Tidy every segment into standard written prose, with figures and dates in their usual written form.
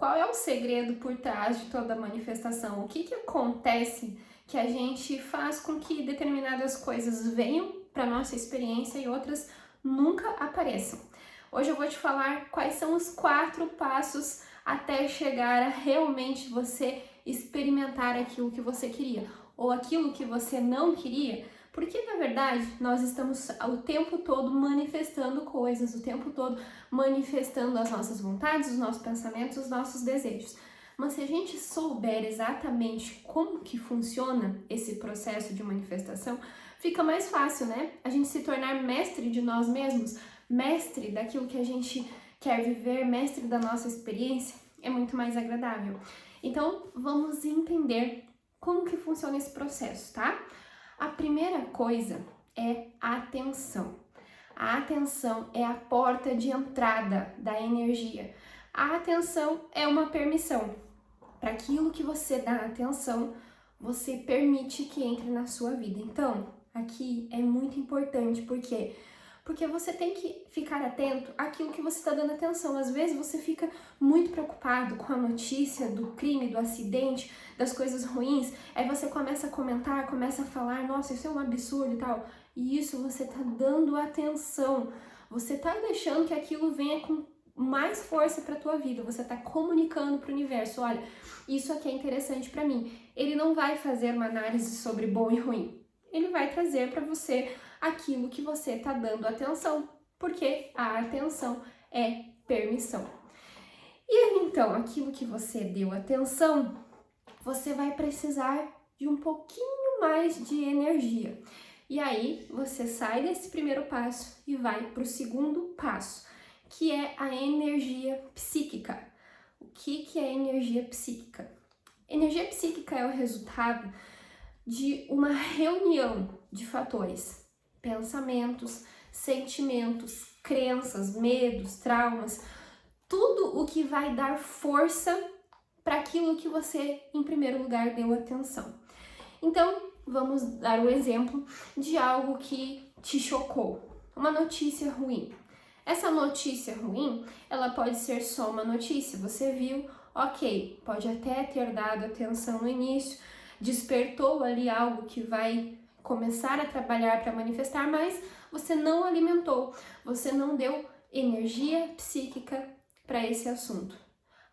qual é o segredo por trás de toda a manifestação? O que acontece que a gente faz com que determinadas coisas venham para nossa experiência e outras nunca apareçam? Hoje eu vou te falar quais são os 4 passos até chegar a realmente você experimentar aquilo que você queria ou aquilo que você não queria, porque na verdade nós estamos o tempo todo manifestando coisas, o tempo todo manifestando as nossas vontades, os nossos pensamentos, os nossos desejos. Mas se a gente souber exatamente como que funciona esse processo de manifestação, fica mais fácil, né? A gente se tornar mestre de nós mesmos, mestre daquilo que a gente quer viver, mestre da nossa experiência, é muito mais agradável. Então, vamos entender como que funciona esse processo, tá? A primeira coisa é a atenção. A atenção é a porta de entrada da energia. A atenção é uma permissão. Para aquilo que você dá atenção, você permite que entre na sua vida. Então, aqui é muito importante, por quê? Porque você tem que ficar atento àquilo que você está dando atenção. Às vezes você fica muito preocupado com a notícia do crime, do acidente, das coisas ruins, aí você começa a comentar, começa a falar, nossa, isso é um absurdo e tal. E isso você está dando atenção, você está deixando que aquilo venha com mais força para a tua vida, você está comunicando para o universo, olha, isso aqui é interessante para mim. Ele não vai fazer uma análise sobre bom e ruim, ele vai trazer para você aquilo que você está dando atenção, porque a atenção é permissão. E aí, então, aquilo que você deu atenção, você vai precisar de um pouquinho mais de energia. E aí, você sai desse primeiro passo e vai para o segundo passo, que é a energia psíquica. O que é energia psíquica? Energia psíquica é o resultado de uma reunião de fatores, pensamentos, sentimentos, crenças, medos, traumas, tudo o que vai dar força para aquilo que você, em primeiro lugar, deu atenção. Então, vamos dar um exemplo de algo que te chocou, uma notícia ruim. Essa notícia ruim, ela pode ser só uma notícia, você viu, ok, pode até ter dado atenção no início, despertou ali algo que vai começar a trabalhar para manifestar, mas você não alimentou, você não deu energia psíquica para esse assunto.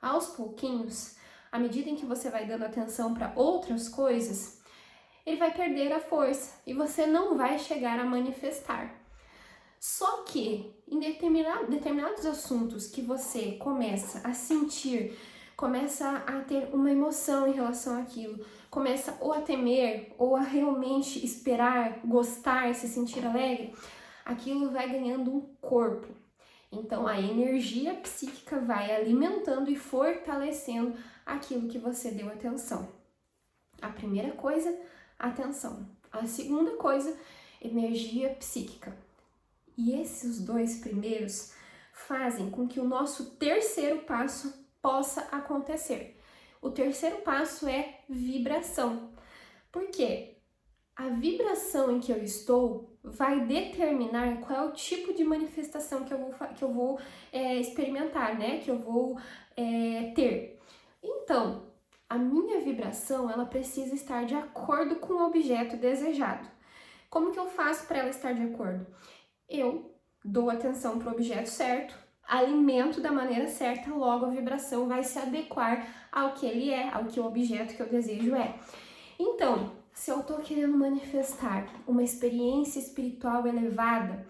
Aos pouquinhos, à medida em que você vai dando atenção para outras coisas, ele vai perder a força e você não vai chegar a manifestar. Só que em determinados assuntos que você começa a sentir, começa a ter uma emoção em relação àquilo, começa ou a temer, ou a realmente esperar, gostar, se sentir alegre, aquilo vai ganhando um corpo. Então a energia psíquica vai alimentando e fortalecendo aquilo que você deu atenção. A primeira coisa, atenção. A segunda coisa, energia psíquica. E esses dois primeiros fazem com que o nosso terceiro passo possa acontecer. O terceiro passo é vibração. Por quê? A vibração em que eu estou vai determinar qual é o tipo de manifestação que eu vou experimentar, né? Que eu vou ter. Então, a minha vibração, ela precisa estar de acordo com o objeto desejado. Como que eu faço para ela estar de acordo? Eu dou atenção para o objeto certo, alimento da maneira certa, logo a vibração vai se adequar ao que ele é, ao que o objeto que eu desejo é. Então, se eu estou querendo manifestar uma experiência espiritual elevada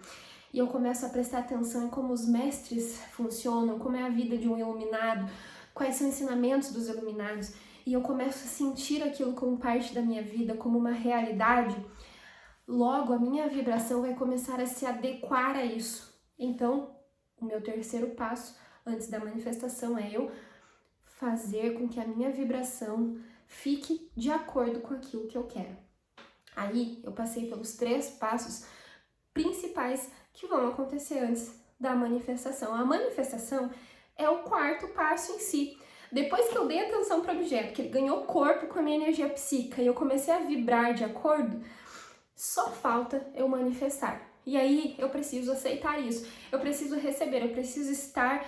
e eu começo a prestar atenção em como os mestres funcionam, como é a vida de um iluminado, quais são os ensinamentos dos iluminados, e eu começo a sentir aquilo como parte da minha vida, como uma realidade, logo a minha vibração vai começar a se adequar a isso. Então, o meu terceiro passo antes da manifestação é eu fazer com que a minha vibração fique de acordo com aquilo que eu quero. Aí eu passei pelos 3 passos principais que vão acontecer antes da manifestação. A manifestação é o 4º passo em si. Depois que eu dei atenção para o objeto, que ele ganhou corpo com a minha energia psíquica e eu comecei a vibrar de acordo, só falta eu manifestar. E aí eu preciso aceitar isso, eu preciso receber, eu preciso estar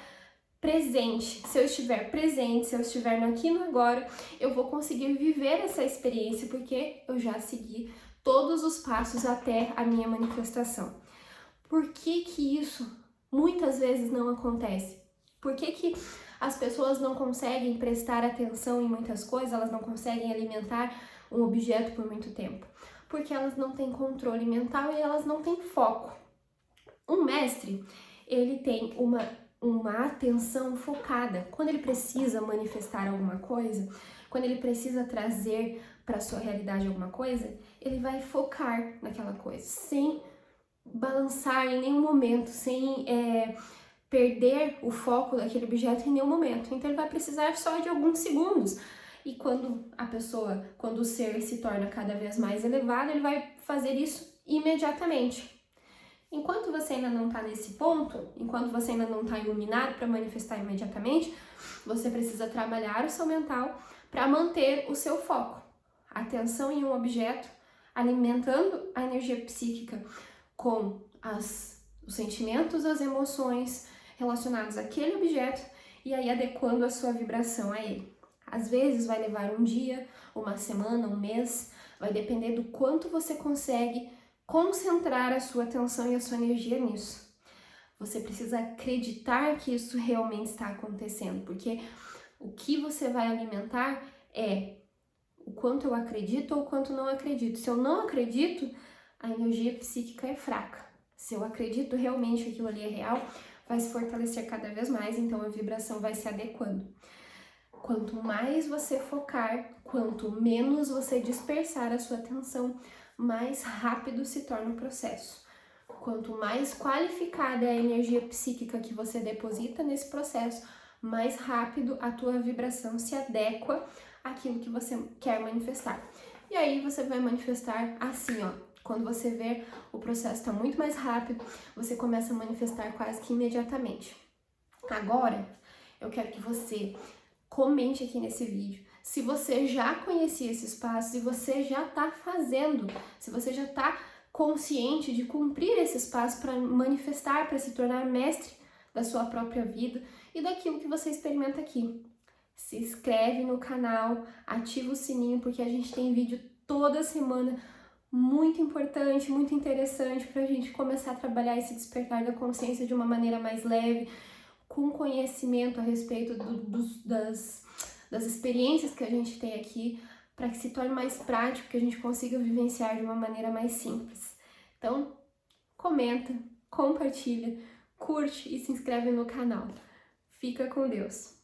presente. Se eu estiver presente, se eu estiver no aqui e no agora, eu vou conseguir viver essa experiência porque eu já segui todos os passos até a minha manifestação. Por que que isso muitas vezes não acontece? Por que que as pessoas não conseguem prestar atenção em muitas coisas, elas não conseguem alimentar um objeto por muito tempo? Porque elas não têm controle mental e elas não têm foco. Um mestre, ele tem uma atenção focada. Quando ele precisa manifestar alguma coisa, quando ele precisa trazer para sua realidade alguma coisa, ele vai focar naquela coisa, sem balançar em nenhum momento, sem perder o foco daquele objeto em nenhum momento. Então ele vai precisar só de alguns segundos. E quando o ser se torna cada vez mais elevado, ele vai fazer isso imediatamente. Enquanto você ainda não está nesse ponto, enquanto você ainda não está iluminado para manifestar imediatamente, você precisa trabalhar o seu mental para manter o seu foco. Atenção em um objeto, alimentando a energia psíquica com os sentimentos, as emoções relacionados àquele objeto e aí adequando a sua vibração a ele. Às vezes vai levar um dia, uma semana, um mês, vai depender do quanto você consegue concentrar a sua atenção e a sua energia nisso. Você precisa acreditar que isso realmente está acontecendo, porque o que você vai alimentar é o quanto eu acredito ou o quanto não acredito. Se eu não acredito, a energia psíquica é fraca. Se eu acredito realmente que aquilo ali é real, vai se fortalecer cada vez mais, então a vibração vai se adequando. Quanto mais você focar, quanto menos você dispersar a sua atenção, mais rápido se torna o processo. Quanto mais qualificada é a energia psíquica que você deposita nesse processo, mais rápido a tua vibração se adequa àquilo que você quer manifestar. E aí você vai manifestar assim, ó. Quando você vê o processo está muito mais rápido, você começa a manifestar quase que imediatamente. Agora, eu quero que você comente aqui nesse vídeo se você já conhecia esses passos, se você já está fazendo, se você já está consciente de cumprir esses passos para manifestar, para se tornar mestre da sua própria vida e daquilo que você experimenta aqui. Se inscreve no canal, ativa o sininho, porque a gente tem vídeo toda semana muito importante, muito interessante para a gente começar a trabalhar esse despertar da consciência de uma maneira mais leve, com conhecimento a respeito das experiências que a gente tem aqui, para que se torne mais prático, que a gente consiga vivenciar de uma maneira mais simples. Então, comenta, compartilha, curte e se inscreve no canal. Fica com Deus!